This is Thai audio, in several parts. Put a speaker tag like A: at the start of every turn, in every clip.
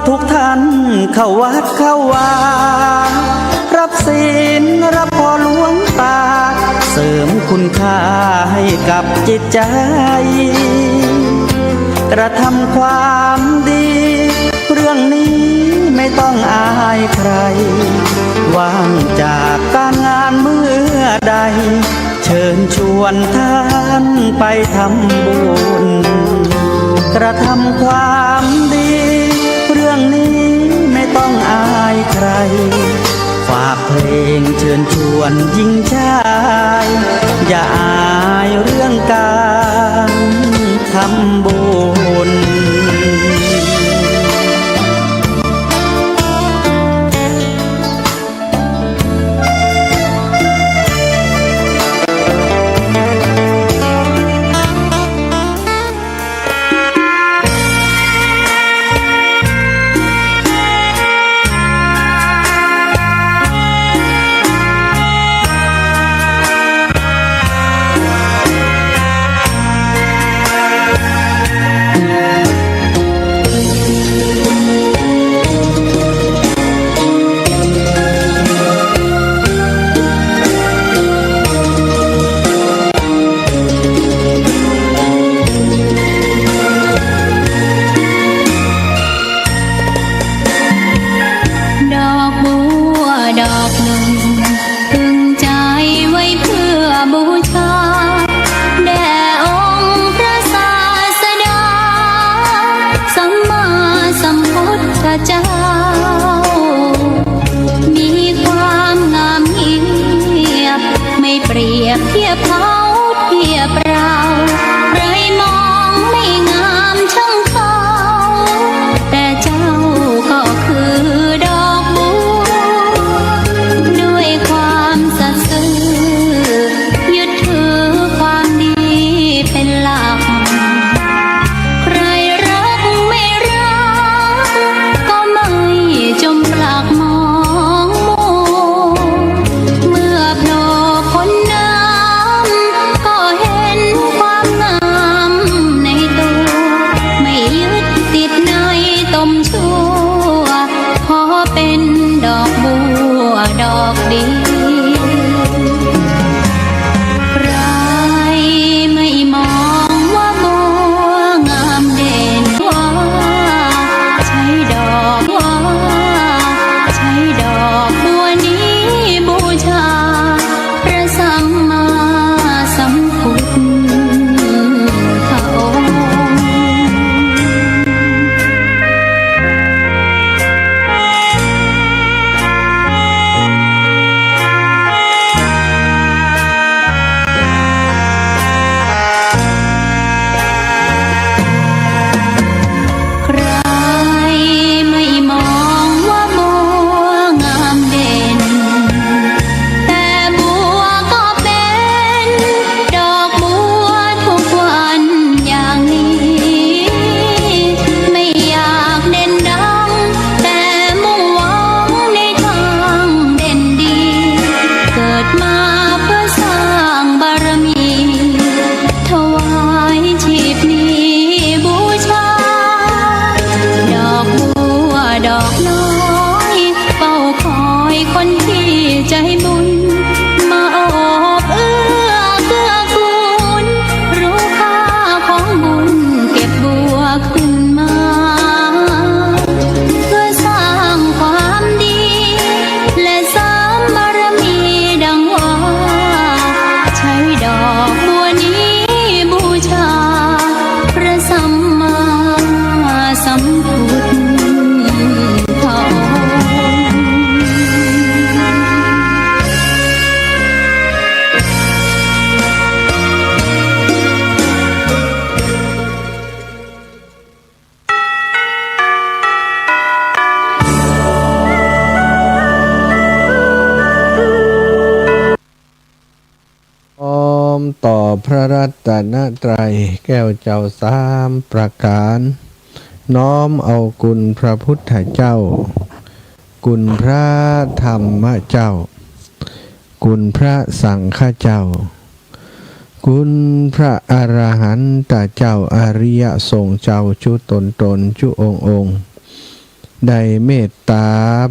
A: ทุกท่านเข้าวัดเข้าวารับศีลรับพรหลวงตาเสริมคุณค่าให้กับจิตใจกระทำความดีเรื่องนี้ไม่ต้องอายใครว่างจากการงานเมื่อใดเชิญชวนท่านไปทำบุญกระทำความดีเรื่องนี้ไม่ต้องอายใครฝากเพลงเชิญชวนหญิงชายอย่าอายเรื่องการทำบุญ
B: ต่อพระรัตนตรัยแก้วเจ้าสามประการน้อมเอาคุณพระพุทธเจ้าคุณพระธรรมเจ้าคุณพระสังฆเจ้าคุณพระอรหันตเจ้าอริยสงฆ์เจ้าจุตนจุองค์ ได้เมตตา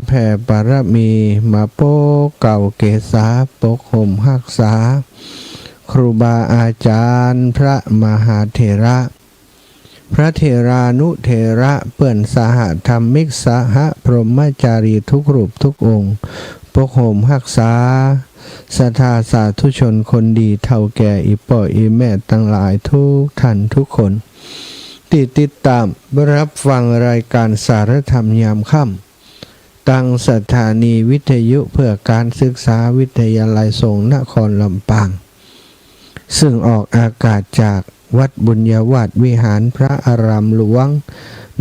B: แผ่บารมีมาโปกเก่าเกษาปกห่มรักษาครูบาอาจารย์พระมหาเถระ พระเถรานุเถระเปื่อนสหธรรมิกสหพรหมจารีทุกรูปทุกองค์ปกห่มรักษาศรัทธาสาธุชนคนดีเท่าแก่อีป่ออีแม่ตั้งหลายทุกท่านทุกคนที่ติดตามรับฟังรายการสารธรรมยามค่ำตั้งสถานีวิทยุเพื่อการศึกษาวิทยาลัยสงฆ์นครลำปางซึ่งออกอากาศจากวัดบุญญาวาสวิหารพระอารามหลวง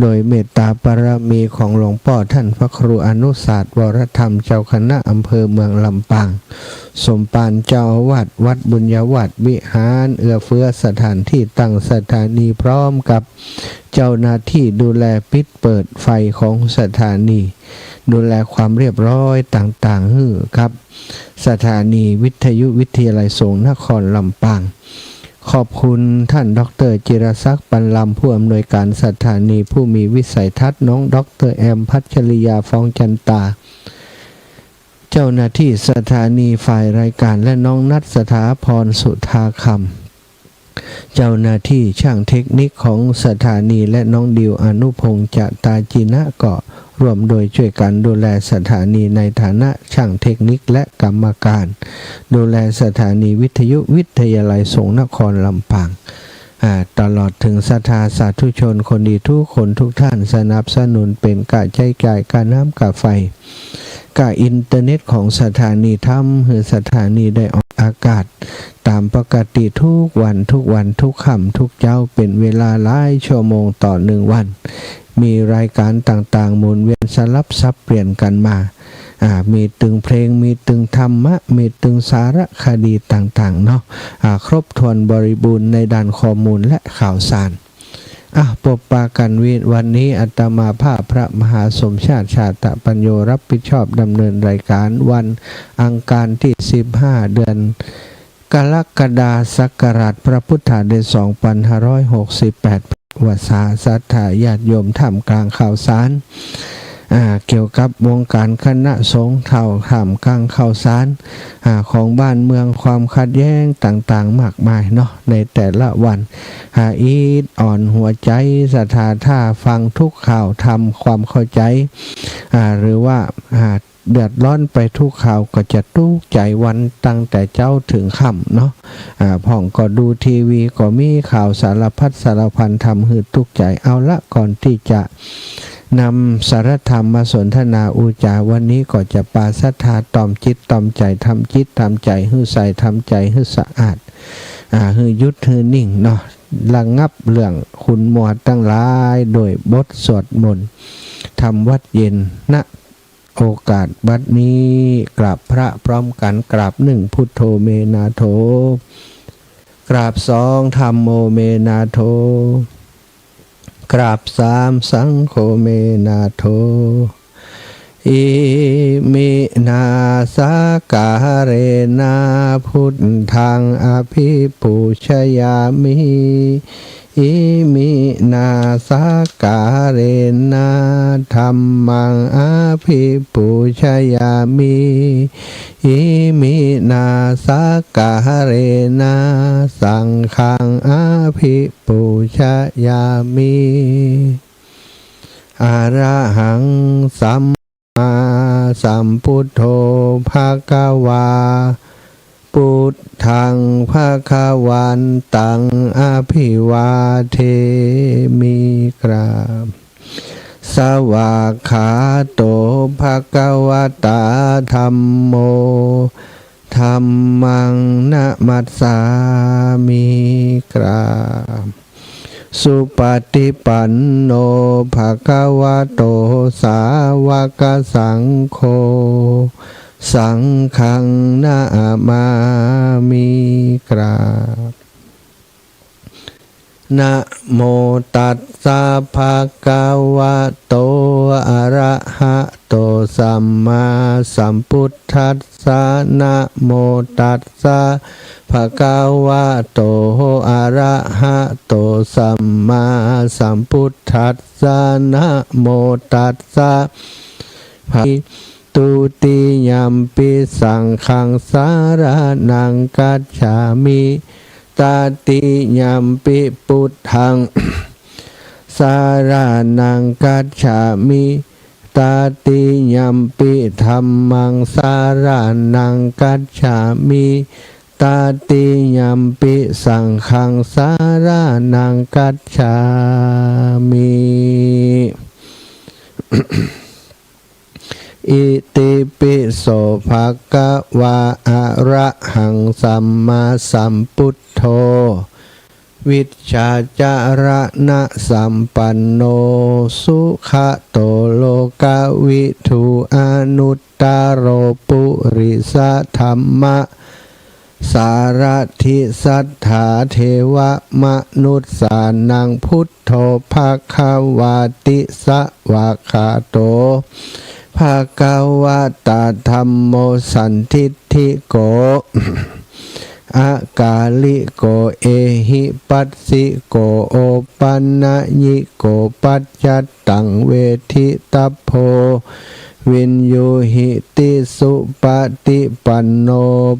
B: โดยเมตตาบารมีของหลวงพ่อท่านพระครูอนุศาสตร์วรธรรมเจ้าคณะอำเภอเมืองลำปางสมปานเจ้าอาวาสวัดบุญญาวาสวิหารเอื้อเฟื้อสถานที่ตั้งสถานีพร้อมกับเจ้าหน้าที่ดูแลปิดเปิดไฟของสถานีดูแลความเรียบร้อยต่างๆครับสถานีวิทยุวิทยาลัยสงฆ์นครลำปางขอบคุณท่านดร.จิรศักดิ์ปันลำผู้อำนวยการสถานีผู้มีวิสัยทัศน์น้องดร.แอมพัชริยาฟองจันตาเจ้าหน้าที่สถานีฝ่ายรายการและน้องนัทสถาพรสุธาคำเจ้าหน้าที่ช่างเทคนิคของสถานีและน้องดิวอนุพงษ์จตาจินะเกาะร่วมโดยช่วยกันดูแลสถานีในฐานะช่างเทคนิคและกรรมการดูแลสถานีวิทยุวิทยาลัยสงฆ์นครลำปางตลอดถึงศรัทธาสาธุชนคนดีทุกคนทุกท่านสนับสนุนเป็นกะใจกายกะน้ำกะไฟกะอินเทอร์เน็ตของสถานีทำให้สถานีได้ออกอากาศตามปกติทุกวันทุกค่ำทุกเจ้าเป็นเวลาหลายชั่วโมงต่อหนึ่งวันมีรายการต่างๆหมุนเวียนสลับซับเปลี่ยนกันมามีตึงเพลงมีตึงธรรมะมีตึงสารคดีต่างๆเนาะครบถ้วนบริบูรณ์ในด้านข้อมูลและข่าวสารปบปากันวันนี้อาตมาภาพพระมหาสมชาติชาตปัญโยรับผิดชอบดำเนินรายการวันอังคารที่15เดือนกรกฎาคมศักราชพระพุทธศักราช2568วสาศรัทธาญาติโยมท่ามกลางข่าวสารเกี่ยวกับวงการคณะสงฆ์ท่ามกลางข่าวสารของบ้านเมืองความขัดแย้งต่างๆมากมายเนาะในแต่ละวันอีดอ่อนหัวใจศรัทธาท่าฟังทุกข่าวทำความเข้าใจหรือว่าเดือดร้อนไปทุกข่าวก็จะทุกใจวันตั้งแต่เจ้าถึงค่ำเนาะพ่องก็ดูทีวีก็มีข่าวสารพัดสารพันทำให้ทุกใจเอาละก่อนที่จะนำสารธรรมมาสนทนาอุจาวันนี้ก็จะปาศรัทธาตอมจิตตอมใจทำจิตทำใจให้ใสทำใจให้สะอาดให้ยุดให้นิ่งเนาะระงับเรื่องคุณมัวตั้งหลายโดยบทสวดมนต์ทำวัดเย็นณโอกาสบัดนี้กราบพระพร้อมกันกราบหนึ่งพุทโธเมนาโธกราบสองธัมโมเมนาโธกราบสามสังโฆเมนาโธอิมินาสากาเรนาพุทธังอภิปูชยามิอิมินาสากาเรนะธัมมังอภิปูชยามิอิมินาสากาเรนะสังฆังอภิปูชยามิอะระหังสัมมาสัมพุทโธภควาพุทธังภคะวันตังอภิวาเทมิกราบสวากขาโตภควตาธัมโมธัมมังนะมัสสามิกราบสุปฏิปันโนภควโตสาวกสังโฆสังฆังนามามิกราบนะโมตัสสะภะคะวะโตอะระห ะโตสัมมาสัมพุทธัสสะนะโมตัสสะภะคะวะโตอะระหะโตสัมมาสัมพุทธัสสะนะโมตัสสะภะตุติยัมปิสังฆังสารนังกัจฉามิตติยัมปิพุทธังสารนังกัจฉามิตติยัมปิธัมมังสารนังกัจฉามิตติยัมปิสังฆังสารนังกัจฉามิอิติปิโสภะคะวะอะระหังสัมมาสัมพุทโธวิชชาจารณะสัมปันโนสุขโตโลกวิทูอนุตตโรปุริสธรรมะสารถิสัทธาเทวมนุษสานังพุทโธภะคะวาติสวะคาโตภะคะวะตาธัมโมสันทิฏฐิโกอากาลิโกเอหิปัสสิโกโอปันนญิโกปัจจัตตังเวทิตัพโพวินยูหิติสุปฏิปันโน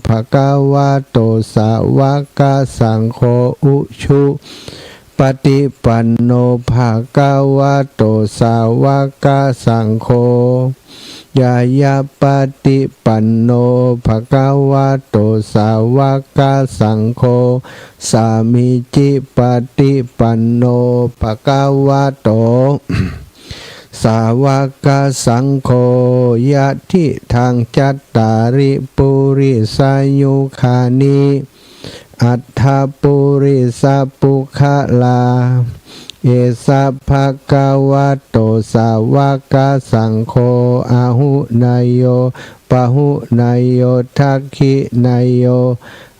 B: ภะคะวะโตสาวกสังโฆอุชุปฏิปันโนภะคะวะโตสาวกสังโฆยายาปฏิปันโนภะคะวะโตสาวกสังโฆสามิจิปฏิปันโนภะคะวะโตสาวกสังโฆยะทิทางจัตตาริปุริสายุคานิอัฏฐปุริสปุคลาเอสะภะคะวะโตสาวกสังโฆอาหุนายโยปะหุนายโยทักขินายโย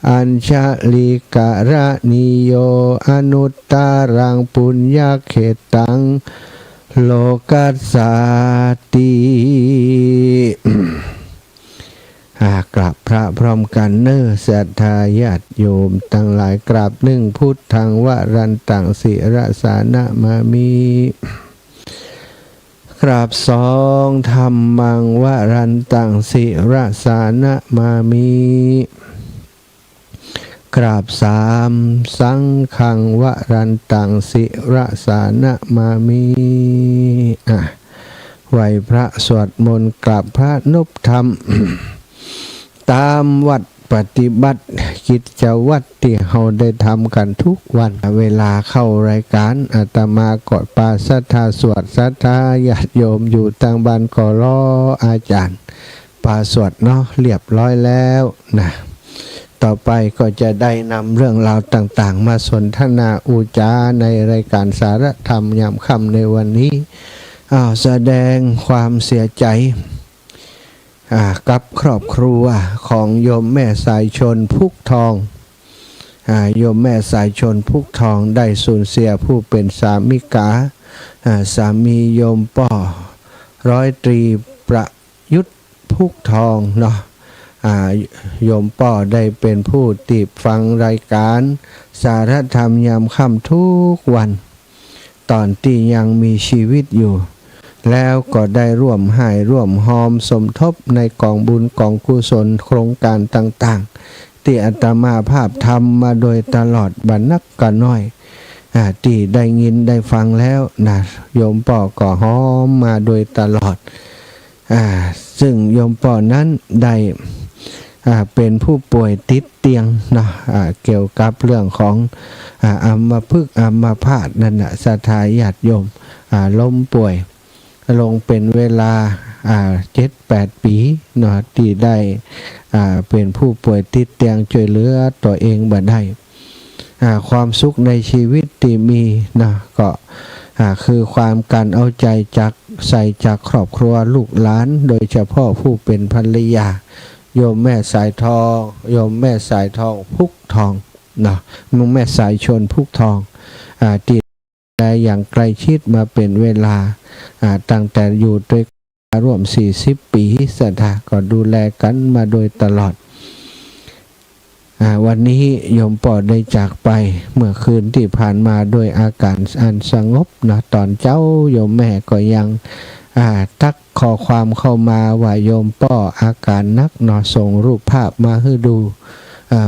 B: อัญชลิกะระนิโยอนุตตรังปุญญเขตังโลกัสสาติกราบพระพร้อมกันเน้อศรัทธาญาติโยมทั้งหลายกราบหนึ่งพุทธังวรันตังศิรสานะมามิกราบสองธัมมังวรันตังศิรสานะมามิกราบสามสังฆังวรันตังศิรสานะมามิไหวพระสวดมนต์กราบพระนพธรรม ตามวัดปฏิบัติกิจวัตรที่เราได้ทำกันทุกวันเวลาเข้ารายการอาตมากอดปาสัทธาสวดสัทธาญาติโยมอยู่ทางบ้านก็รออาจารย์ปาสวดเนาะเรียบร้อยแล้วนะต่อไปก็จะได้นำเรื่องราวต่างๆมาสนทนาอุจาในรายการสารธรรมยามค่ำในวันนี้แสดงความเสียใจกับครอบครัวของโยมแม่สายชนพุกทองโยมแม่สายชนพุกทองได้สูญเสียผู้เป็นสามิกาสามีโยมป่อร้อยตรีประยุทธ์พุกทองเนาะโยมป่อได้เป็นผู้ติดฟังรายการสารธรรมยามค่ำทุกวันตอนที่ยังมีชีวิตอยู่แล้วก็ได้ร่วมให้ร่วมหอมสมทบในกองบุญกองกุศลโครงการต่างๆที่อาตมาภาพทำมาโดยตลอดบรรนักกันน้อยที่ได้ยินได้ฟังแล้วนะโยมป่อก็หอมมาโดยตลอดซึ่งโยมป่อนั้นได้เป็นผู้ป่วยติดเตียงนะเกี่ยวกับเรื่องของอัมพฤกษ์อัมพาตนั่นนะศรัทธาญาติโยมล้มป่วยลงเป็นเวลา7-8 ปีเนาะที่ได้เป็นผู้ป่วยติดเตียงช่วยเหลือตัวเองบ่ได้ความสุขในชีวิตที่มีนะก็คือความการเอาใจจากใส่จากครอบครัวลูกหลานโดยเฉพาะผู้เป็นภรรยาโยมแม่สายทองโยมแม่สายทองพุกทองเนาะมึงแม่สายชนพุกทองที่ได้อย่างใกล้ชิดมาเป็นเวลาตั้งแต่อยู่ด้วย ร่วม40 ปีสถาก็ดูแลกันมาโดยตลอดวันนี้โยมปอได้จากไปเมื่อคืนที่ผ่านมาโดยอาการอันสงบนะตอนเจ้าโยมแม่ก็ยังทักข้อความเข้ามาว่าโยมป้ออาการนักนอส่งรูปภาพมาให้ดู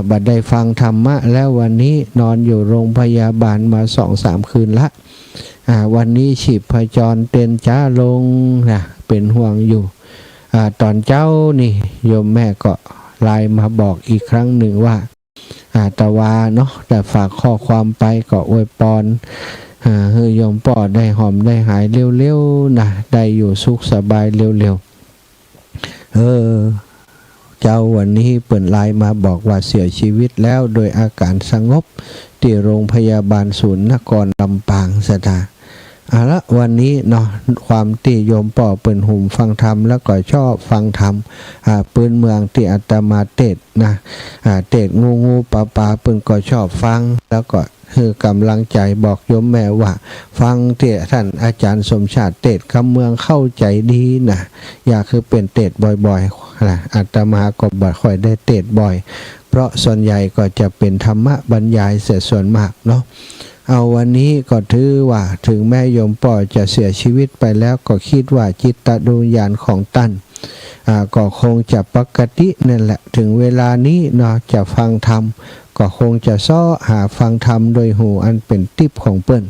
B: บัดได้ฟังธรรมะแล้ววันนี้นอนอยู่โรงพยาบาลมา2-3 คืนละวันนี้ชีพจรเต้นช้าลงนะเป็นห่วงอยู่ตอนเจ้านี่โยมแม่ก็ไลน์มาบอกอีกครั้งหนึ่งว่าตะวาเนาะแต่ฝากข้อความไปก็อวยพรให้โยมปอได้หอมได้หายเร็วๆนะได้อยู่สุขสบายเร็วๆเจ้าวันนี้เปิดไลน์มาบอกว่าเสียชีวิตแล้วโดยอาการสงบที่โรงพยาบาลศูนย์นครลำปางสถาละวันนี้เนาะความที่โยมป่อเปิ่นหุ่มฟังธรรมแล้วก็ชอบฟังธรรมปืนเมืองที่อาตมาเทศนะเทศงูปลาเปิ่นก็ชอบฟังแล้วก็คือกำลังใจบอกโยมแม่ว่าฟังที่ท่านอาจารย์สมชาติเทศคำเมืองเข้าใจดีนะอยากคือเป็นเทศบ่อยๆนะอาตมาก็บ่ค่อยได้เทศบ่อยเพราะส่วนใหญ่ก็จะเป็นธรรมะบรรยายเสียส่วนมากเนาะเอาวันนี้ก็ถือว่าถึงแม่โยมป่อจะเสียชีวิตไปแล้วก็คิดว่าจิตดวงวิญญาณของท่านก็คงจะปกตินั่นแหละถึงเวลานี้เนาะจะฟังธรรมก็คงจะซ้อหาฟังธรรมโดยหูอันเป็นทิพย์ของเปิ้น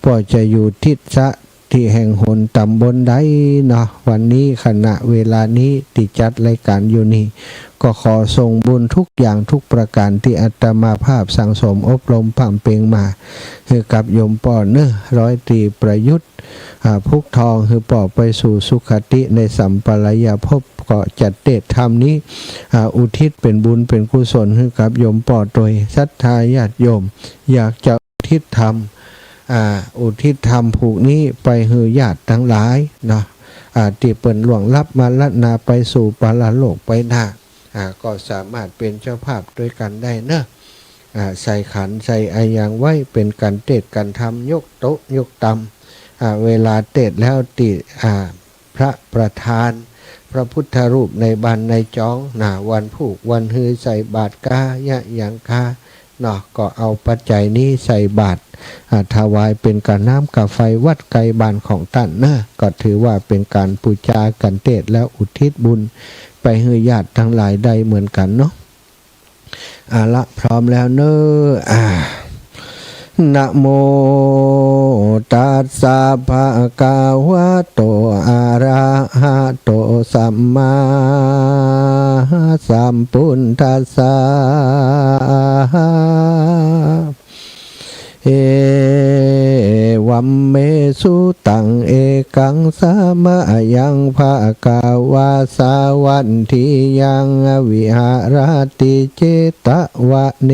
B: ป่อจะอยู่ทิศะที่แห่งหนตำบลใดเนาะวันนี้ขณะเวลานี้ที่จัดรายการอยู่นี่ก็ขอส่งบุญทุกอย่างทุกประการที่อาตมาภาพสังสมอบรมผ่ำเพลงมาคือกับโยมป่อเนื้อร้อยตรีประยุทธ์พุกทองคือป่อไปสู่สุขติในสัมปรายภพก็จัดเทศธรรมนี้อุทิศเป็นบุญเป็นกุศลให้กับโยมป่อโดยศรัทธาญาติโยมอยากจะอุทิศธรรมอุทิศธรรมผูกนี้ไปให้ญาติทั้งหลายเนาะที่เปิ่นหลวงรับมาลัดนาไปสู่ปาราโลกไปหน้าก็สามารถเป็นเจ้าภาพด้วยกันได้เนอะใส่ขันใส่อายังไว้เป็นการเทศการทำยกโต๊ะยกตำเวลาเทศแล้วติพระประธานพระพุทธรูปในบานในจ้องวันผูกวันฮือใส่บาตรกายะยังกาเนาะก็เอาปัจจัยนี้ใส่บาตรถวายเป็นการน้ำกับไฟวัดไกลบานของท่านนะก็ถือว่าเป็นการปูชากันเทศแล้วอุทิศบุญไปให้ญาติทั้งหลายได้เหมือนกันเนาะละพร้อมแล้วเนอะนะโมตัสสะภะคะวะโตอะระหะโตสัมมาสัมพุทธัสสะเอวัมเมสุตังเอกังสามะยังภะกาวาสาวันทิยังวิหารติเจตวะเน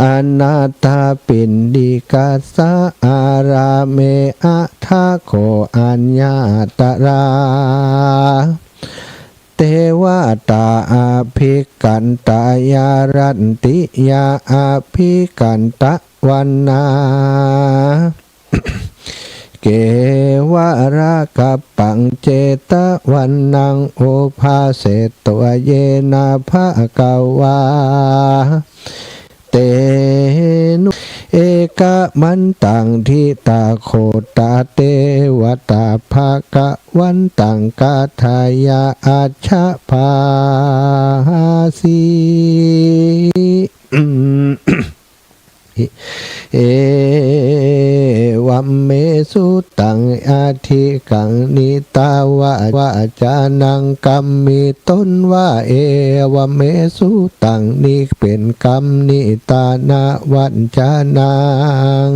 B: อนาถาปินดิกาสะอาราเมอะทาโคอัญญาตราเทวตาอาภิกันตายารันติยาอาภิกันตะวันนาเกวรากัปปังเจตวันนังโอภาเสตัวเยนาภะกวาเตนุเอกมันตังทิตาโคตาเตวตาภะกะวันตังกาทายาอาชะภาสีเอวัมเมสุตังอาทิกังนิตาวะวะจานังกัมมิต้นว่าเอวัมเมสุตังนี่เป็นกัมนิตานาวัจจานัง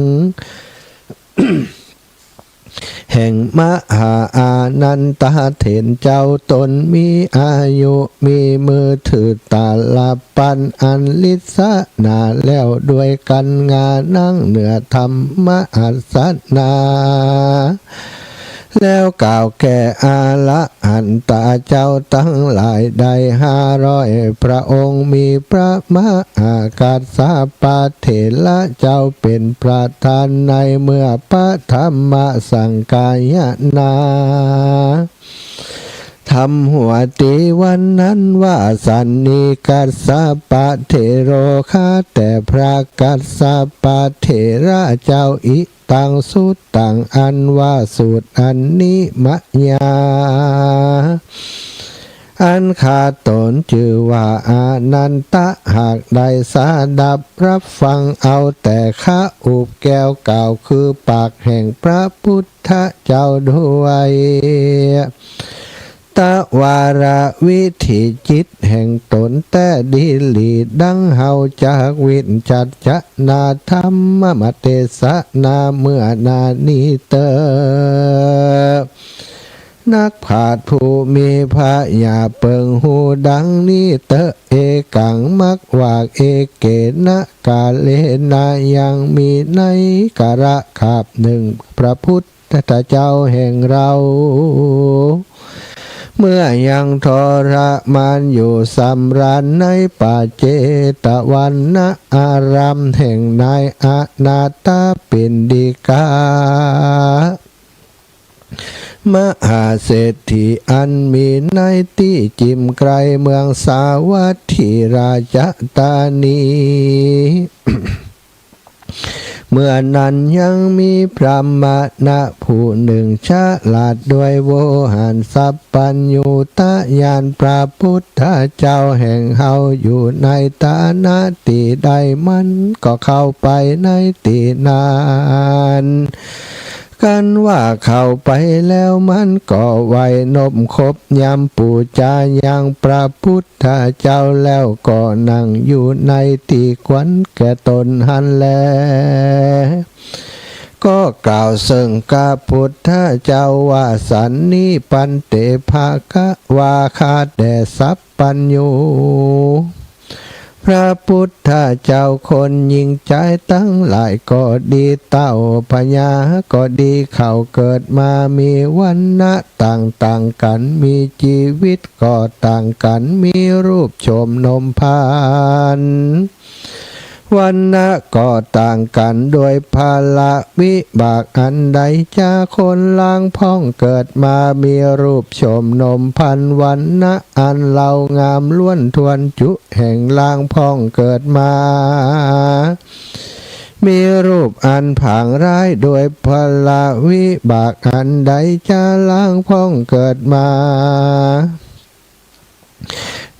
B: แห่งมหาอานันตเถรเจ้าตนมีอายุมีมือถือตาลาปันอันลิศนาแล้วด้วยกันงานั่งเหนือธรรมอัสนา แล้วกล่าวแก่อาละหันตาเจ้าทั้งหลายได้500พระองค์มีพระมหากษัตริย์ปาเถระเจ้าเป็นประธานในเมื่อพระธรรมสังกายนาทำหัวตีวันนั้นว่าสันนิกัสสปะเถโรคาแต่พระกัสสปะเถระเจ้าอิตังสุตตังอันว่าสูตรอันนี้มะยาอันขาตนชื่อว่าอานันตะหากได้สาดับรับฟังเอาแต่ข้าอุบแก้วเก่าคือปากแห่งพระพุทธเจ้าด้วยตะวาระวิถีจิตแห่งตนแต่ดีหลีดังเฮาจากวินจัดจะนาธรรมมเตสนาเมื่อนานีเตอนักผาดผู้มีพระยาเปิงหูดังนี้เตอเอกังมักวากเอเกนะกาเลนายังมีในกะระขาบหนึ่งพระพุทธเจ้าแห่งเราเมื่อยังทรมานอยู่สำราญในป่าเจตวันนะอารามแห่งนายอนาถปิณฑิกามหาเศรษฐีอันมีในที่จิมไกลเมืองสาวัตถีราชธานี เมื่อนั้นยังมีพระมณะผู้หนึ่งฉลาดด้วยโวหารสัพพัญญูตญาณพระพุทธเจ้าแห่งเฮาอยู่ในฐานะที่ใดมันก็เข้าไปในที่นั้นกันว่าเข้าไปแล้วมันก็ไหวนบคบยำปูจายังพระพุทธเจ้าแล้วก็นั่งอยู่ในที่ควันแก่ตนหันแลก็กล่าวซึ่งกับพุทธเจ้าว่าสันนิปันเตภะคะวาคาแด่สัพพัญญูพระพุทธเจ้าคนยิ่งใจตั้งหลายก็ดีเต้าพญาก็ดีเขาเกิดมามีวันนะต่างกันมีชีวิตก็ต่างกันมีรูปโฉมนมพานวันนะก็ต่างกันโดยภาละวิบากอันใดจะคนล่างพ้องเกิดมามีรูปโฉมนมพันวันนะอันเรางามล้วนทวนจุแห่งล่างพ้องเกิดมามีรูปอันผางร้ายโดยภาละวิบากอันใดจะล่างพ้องเกิดมา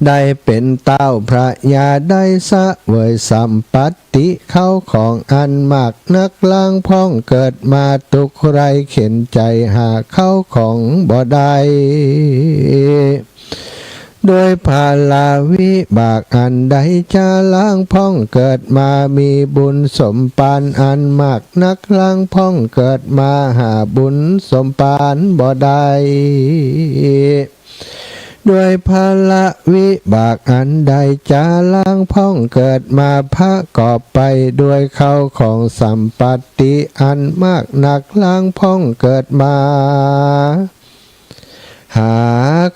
B: ได้เป็นเต้าพระยาได้สะเวยสัมปัตติเข้าของอันมากนักล่างพ้องเกิดมาตุกไรเข็นใจหาเข้าของบ่ได้โดยภาลาวิบากอันใดจะล้างพ้องเกิดมามีบุญสมปานอันมากนักล้างพ้องเกิดมาหาบุญสมปานบ่ได้ด้วยภาละวิบากอันใดจะล้างพ้องเกิดมาพระกอบไปด้วยเข้าของสัมปัตติอันมากหนักล้างพ้องเกิดมาหา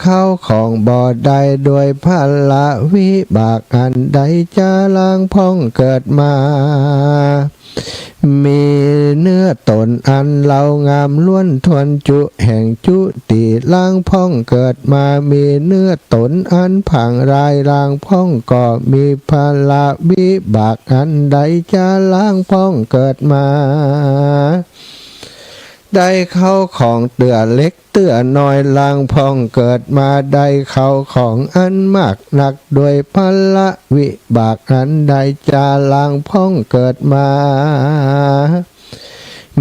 B: เข้าของบ่อใดด้วยภาละวิบากอันใดจะล้างพ้องเกิดมามีเนื้อตนอันเรางามล้วนทวนจุแห่งจุติล้างพ้องเกิดมามีเนื้อตนอันผังรายล้างพ้องก็มีภาละวิบากอันใดจะล้างพ้องเกิดมาได้เข้าของเตื่อเล็กเตื่อน้อยล้างพ้องเกิดมาได้เข้าของอันมากหนักโดยภาละวิบากอันใดจะล้างพ้องเกิดมา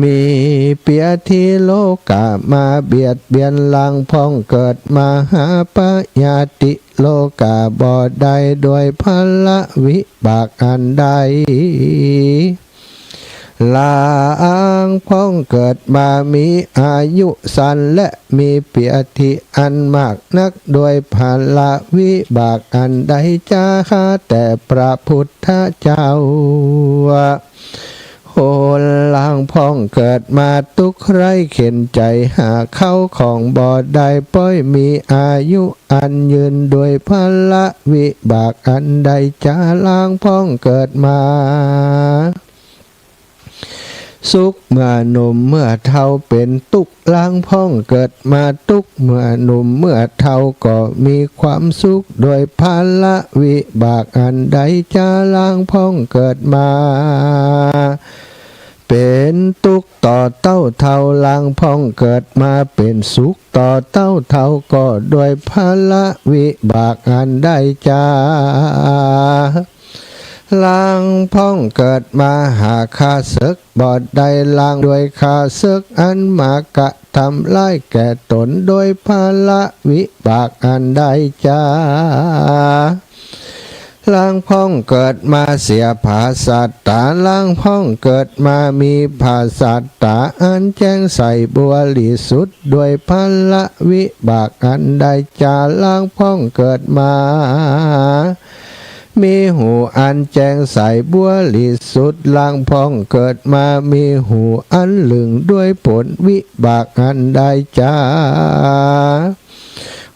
B: มีเปียที่โลกามาเบียดเบียนล้างพ้องเกิดมาหาปญาติโลกาบ่ได้โดยภาละวิบากอันใดลางพ้องเกิดมามีอายุสั้นและมีเปียทิอันมากนักโดยภาละวิบากอันใดจะข้าแต่พระพุทธเจ้าโห คนลางพ้องเกิดมาตุกไรเข็นใจหาเข้าของบ่ได้ป้อยมีอายุอันยืนด้วยพละวิบากอันใดจะลางพ้องเกิดมาสุขเมื่อหนุ่มเมื่อเฒ่าเป็นตุกล้างพ้องเกิดมาตุกเมื่อหนุ่มเมื่อเฒ่าก็มีความสุขโดยภาละวิบากอันใดจะล้างพ้องเกิดมาเป็นตุกต่อเต้าเท่าล้างพ้องเกิดมาเป็นสุขต่อเต้าเท่าก็โดยภาละวิบากอันใดจะล้างพ้องเกิดมาหาข้าศึกบอดได้ล้างด้วยข้าศึกอันมากะทำลายแก่ตนโดยภาละวิบากอันใดจ้าล้างพ้องเกิดมาเสียภาสัตตาล้างพ้องเกิดมามีภาสัตตาอันแจ้งใสบัวหลีสุดด้วยภาละวิบากอันใดจ้าล้างพ้องเกิดมามีหูอันแจ้งใสบัวหลีสุดล้างพ้องเกิดมามีหูอันหลึงด้วยผลวิบากอันใดจ้า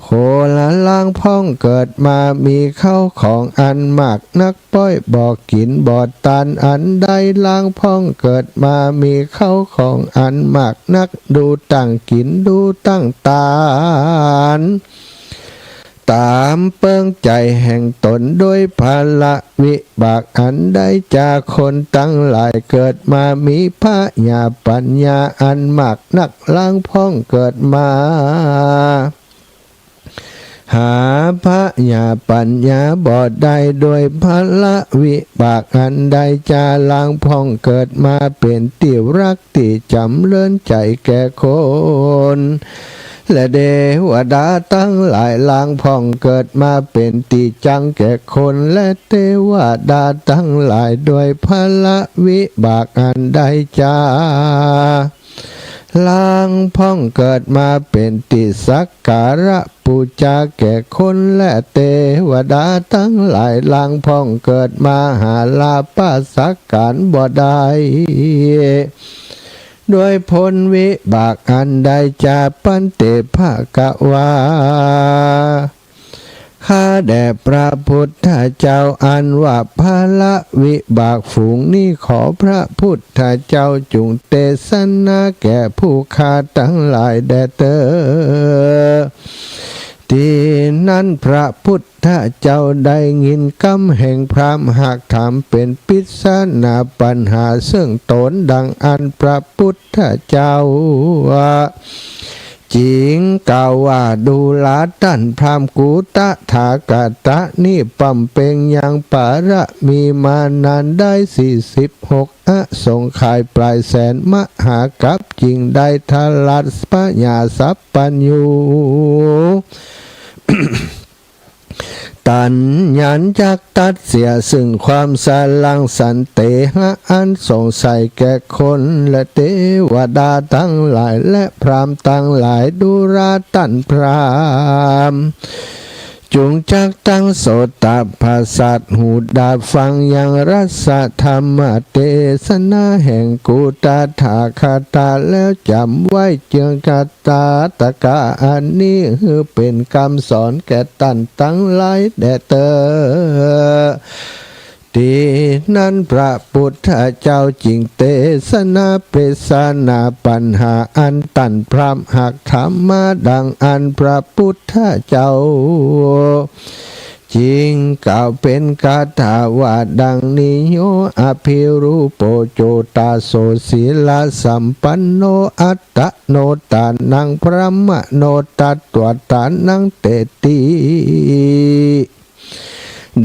B: โคละล้างพ้องเกิดมามีเข้าของอันมากนักป้อยบอกกินบอดตานอันใดล้างพ้องเกิดมามีเข้าของอันมากนักดูตั้งกินดูตั้งตานตามเปิงใจแห่งตนด้วยภาละวิบากอันใดจากคนตั้งหลายเกิดมามีพระญาปัญญาอันมากนักล้างพ้องเกิดมาหาพระญาปัญญาบ่ได้โดยภาละวิบากอันใดจะล้างพ้องเกิดมาเป็นติรักติจำเลื่อนใจแก่คนและเดวดาตั้งหลายล้างพ้องเกิดมาเป็นติจังแก่คนและเทวดาตั้งหลายโดยภาละวิบากอันใดจ้าล้างพ้องเกิดมาเป็นติสักการะปูจาแก่คนและเทวดาตั้งหลายล้างพ้องเกิดมาหาลาภสักการบ่ได้ด้วยผลวิบากอันใดจะปันเตภกวาข้าแด่พระพุทธเจ้าอันว่าภาละวิบากฝูงนี้ขอพระพุทธเจ้าจุงเทศนาแก่ผู้ข้าทั้งหลายแด่เธอที่นั้นพระพุทธเจ้าได้ยินคำแห่งพรามหากถามเป็นปริศนาปัญหาซึ่งตนดังอันพระพุทธเจ้าว่าจริงกล่าวว่าดูลาตันพรามกูตะถากตะนี่ปั๊มเปงยังปาระมีมานานได้46สงขายปลายแสนมหากัปจริงได้ทารัสปัญญาสัพปัญญู ตัณญัญจักตัดเสียซึ่งความสลังสันเตหะอันสงสัยแก่คนและเทวดาทั้งหลายและพรามทั้งหลายดูราตันพรามจงจักตั้งโสตภาสัตหูดาฟังยังรัสธรรมเทศนาแห่งกุตถาคตาแล้วจำไว้เจืองกตาตกะอันนี้คือเป็นคำสอนแก่ตันตั้งหลายแด่เธอที่นั้นพระพุทธเจ้าจริงเทศนาเปรสนาปัญหาอันตันพรามหักธรรมะดังอันพระพุทธเจ้าจริงกล่าวเป็นคาถาว่าดังนี้โยอภิรูปโปโจตาโสศีลสัมปันโนอัตตโนตานังพระมโนตัตตวตานังเตติ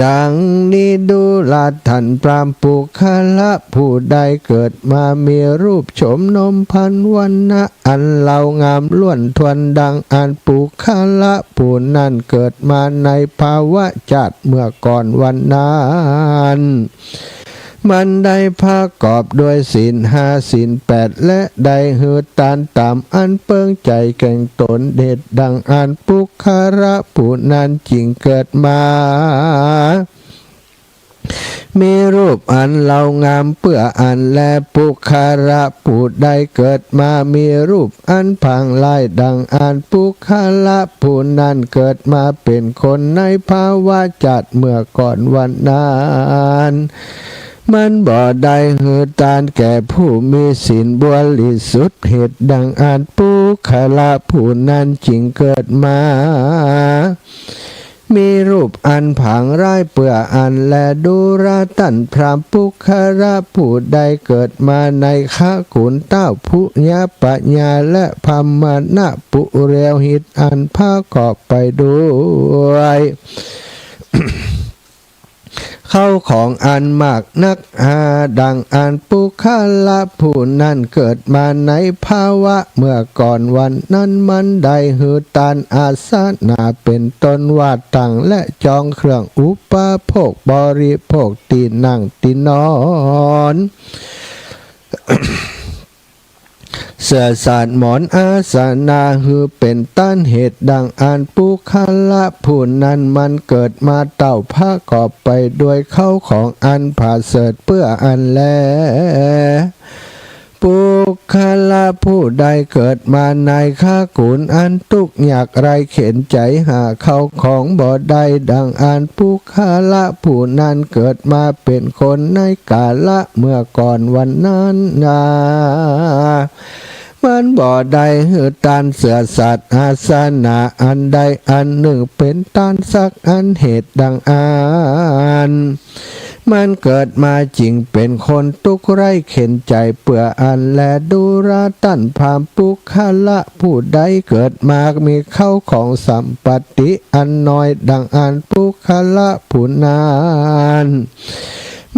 B: ดังนี้ดูลาทันพรามปุคละผู้ใดเกิดมามีรูปโฉมนมพันวันนะอันเหล่างามล้วนทวนดังอันปุคละผู้นั้นเกิดมาในภาวะจัดเมื่อก่อนวันนั้นมันได้พากอบด้วยศีล5ศีล8และได้หือตานตามอันเปิงใจแก่งตนเด็ดดังอันปุคระผู้นั้นจริงเกิดมา มีรูปอันเรางามเปื้ออันแลปุคาระผู้ใดเกิดมามีรูปอันพังลายดังอันปุคาระผู้นั้นเกิดมาเป็นคนในภาวะจัดเมื่อก่อนวันนั้นมันบ่ได้หือตานแก่ผู้มีศีลบริสุทธิ์เหตุดังอันปุคาระผู้นั้นจึงเกิดมามีรูปอันผังร้ายเปื่ออันและดูราตันพรามปุคาระผู้ใดเกิดมาในข้าขุนเต้าผู้ญาปัญญาและพรมณะปุเรวหิตอันพากอบไปด้วย เข้าของอันมากนักดังอันปุคาละผู้นั้นเกิดมาในภาวะเมื่อก่อนวันนั้นมันได้หือตานอาสนะเป็นต้นว่าตั้งและจองเครื่องอุปโภคบริโภคตีนั่งตีนอน เสื่อสารหมอนอาสนาหือเป็นต้นเหตุดังอันปุคาละผู้นั้นมันเกิดมาเต่าผ้ากอบไปด้วยเข้าของอันผ่าเสดเปื้ออันแลปุคาละผู้ใดเกิดมาในข้ากุนอันทุกข์ยากไรเข็นใจหาเข้าของบ่ได้ดังอันปุคาละผู้นั้นเกิดมาเป็นคนในกาละเมื่อก่อนวันนั้นมันบ่ได้หือตานเสือสัตว์อาสนะอันใดอันหนึ่งเป็นต้านสักอันเหตุดังอันมันเกิดมาจริงเป็นคนทุกข์ไร้เข็นใจเปื่ออันและดูราตันพามปุคาละผู้ใดเกิดมามีเข้าของสัมปติอันน้อยดังอันปุคาละผู้นั้น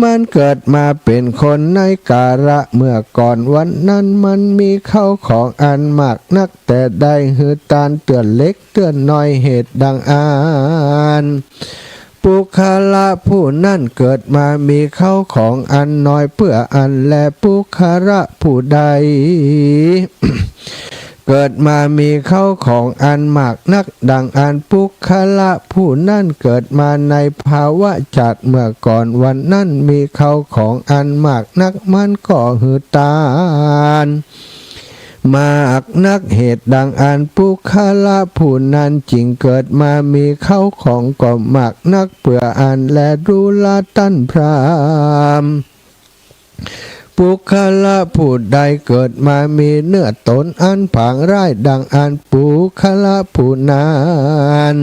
B: มันเกิดมาเป็นคนในกาละเมื่อก่อนวันนั้นมันมีเข้าของอันมากนักแต่ได้หือตานเตือนเล็กเตือนน้อยเหตุดังอันปุคาละผู้นั่นเกิดมามีเข้าของอันน้อยเพื่ออันและปุคาระผู้ใด เกิดมามีเข้าของอันมากนักดังอันปุคละผู้นั่นเกิดมาในภาวะจัดเมื่อก่อนวันนั้นมีเข้าของอันมากนักมันก็หือตานมากนักเหตุดังอันปุคละผู้นั้นจึงเกิดมามีเข้าของก็มากนักเปื่ออันและดูลาตันพรามปุคละผู้ใดเกิดมามีเนื้อตนอันผางร้ายดังอันปุคละผู้นั้น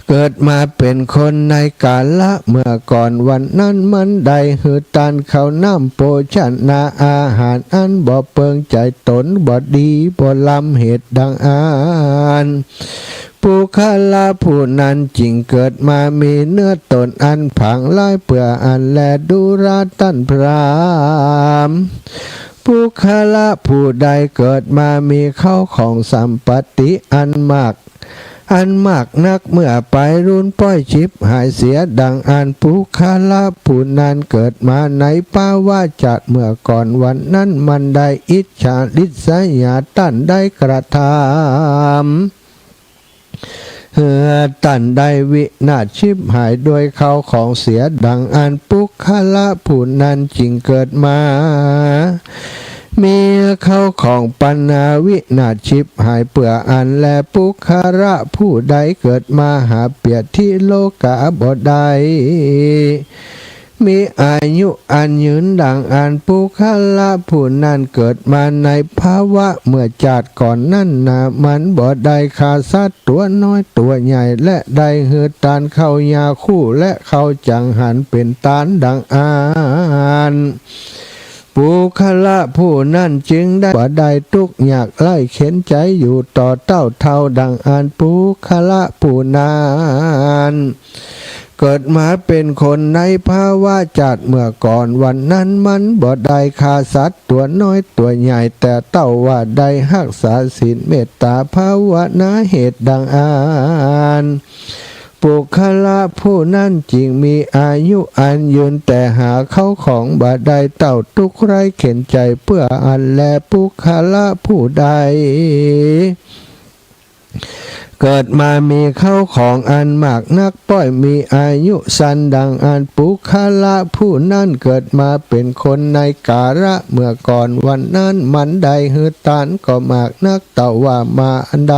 B: เกิดมาเป็นคนในกาละเมื่อก่อนวันนั้นมันได้หือตันเขาน้ำโภชนาอาหารอันบ่เปิงใจตนบ่ดีบ่ลำเหตุดังอันปุคละผู้นั้นจึงเกิดมามีเนื้อตนอันผังลายเปื่ออันและดูราตันพรามปุคละผู้ใดเกิดมามีเข้าของสัมปติอันมากนักเมื่อไปรุนป้อยชิบหายเสียดังอันปุคละผู้นั้นเกิดมาในป่าวาจัดเมื่อก่อนวันนั้นมันได้อิจฉาริษยาตันได้กระทำตันได้วินาศชิบหายด้วยเขาของเสียดังอันปุคละผู้นั้นจึงเกิดมามีเข้าของปัญนาวินาศชิบหายเปื่ออันและปุคละผู้ใดเกิดมาหาเปียดที่โลกาบ่ได้มีอายุอันยืนดังอันปุคละผู้นั้นเกิดมาในภาวะเมื่อจัดก่อนนั่นนะมันบ่ได้ขาสัตว์ตัวน้อยตัวใหญ่และได้หือตานเข้ายาคู่และเข้าจังหันเป็นตานดังอันปุคละผู้นั้นจึงได้บ่ได้ทุกข์ยากไล่เข็นใจอยู่ต่อเต้าเท่าดังอันปุคละผู้นั้นเกิดมาเป็นคนในภาวะจัดเมื่อก่อนวันนั้นมันบ่ได้ฆ่าสัตว์ตัวน้อยตัวใหญ่แต่เต้าว่าได้รักษาศีลเมตตาภาวนาเหตุดังอันปุคละผู้นั้นจึงมีอายุอันยืนแต่หาเข้าของบ่ได้เต้าทุกข์ไร้เข็นใจเพื่ออันแลปุคละผู้ใด เกิดมามีเข้าของอันมากนักป้อยมีอายุสันดังอันปุคละผู้นั้นเกิดมาเป็นคนในกาละเมื่อก่อนวันนั้นมันใดหือตานก็มากนักแต่ว่ามาอันใด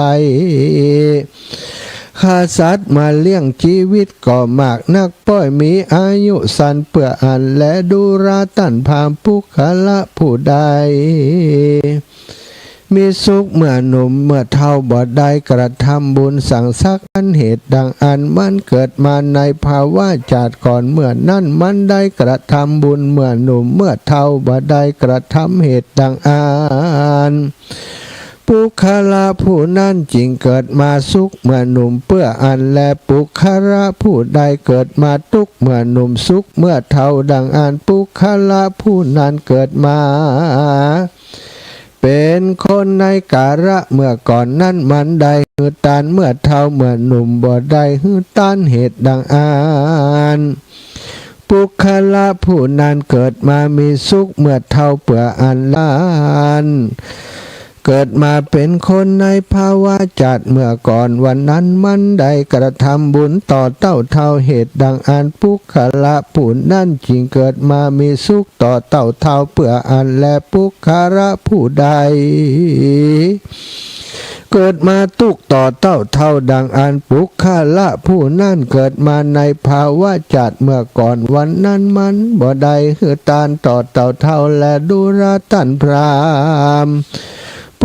B: ข้าสัตว์มาเลี้ยงชีวิตก็มากนักป้อยมีอายุสันเปื่ออันและดูราตันพามปุคละผู้ใดมีสุขเมื่อหนุ่มเมื่อเท่าบ่ได้กระทำบุญสั่งซักอันเหตุดังอันมันเกิดมาในภาวะจาดก่อนเมื่อนั้นมันได้กระทำบุญเมื่อหนุ่มเมื่อเท่าบ่ได้กระทำเหตุดังอันปุคละผู้นั้นจริงเกิดมาสุขเมื่อหนุ่มเปื้ออันและปุคละผู้ใดเกิดมาทุกข์เมื่อหนุ่มสุขเมื่อเท่าดังอันปุคละผู้นั้นเกิดมาเป็นคนในกาละเมื่อก่อนนั้นมันได้หือตานเมื่อเท่าเมื่อหนุ่มบ่ได้หือตานเหตุดังอันปุคละผู้นั้นเกิดมามีสุขเมื่อเท่าเปื่ออันล้านเกิดมาเป็นคนในภาวะจัดเมื่อก่อนวันนั้นมันได้กระทำบุญต่อเต้าเท่าเหตุดังอันปุคละผู้นั้นจริงเกิดมามีสุขต่อเต้าเท่าเปื่ออันและปุคละผู้ใดเกิดมาตุกต่อเต้าเท่าดังอันปุคละผู้นั้นเกิดมาในภาวะจัดเมื่อก่อนวันนั้นมันบ่ได้หือตานต่อเต้าเท่าและดูราตันพราม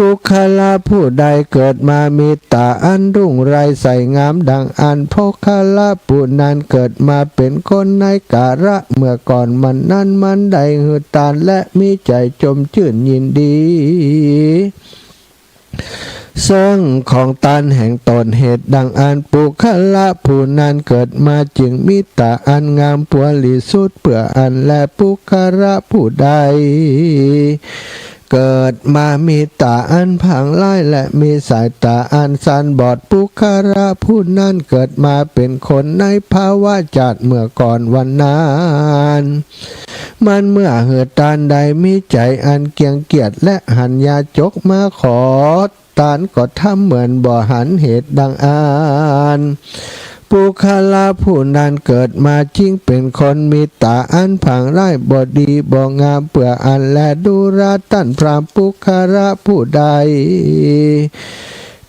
B: ปุคละผู้ใดเกิดมามีตาอันรุ่งไรใสงามดังอันปุคละผู้นั้นเกิดมาเป็นคนในกาละเมื่อก่อนมันนั้นมันได้หือตานและมีใจจมชื่นยินดีซึ่งของตันแห่งตนเหตุดังอันปุคละผู้นั้นเกิดมาจึงมีตาอันงามปวลิสุดเปื่ออันและปุคละผู้ใดเกิดมามีตาอันผังไล่และมีสายตาอันสันบอดปุคละผู้นั้นเกิดมาเป็นคนในภาวะจัดเมื่อก่อนวันนั้นมันเมื่อเหตุการณ์ใดมีใจอันเกียงเกียจและหันยาจกมาขอตานก็ทำเหมือนบ่หันเหตุดังอันปุคละผู้นั้นเกิดมาจริงเป็นคนมีตาอันผังไร่บ่ดีบ่งามเปื่ออันและดูราตันพรามปุคละผู้ใด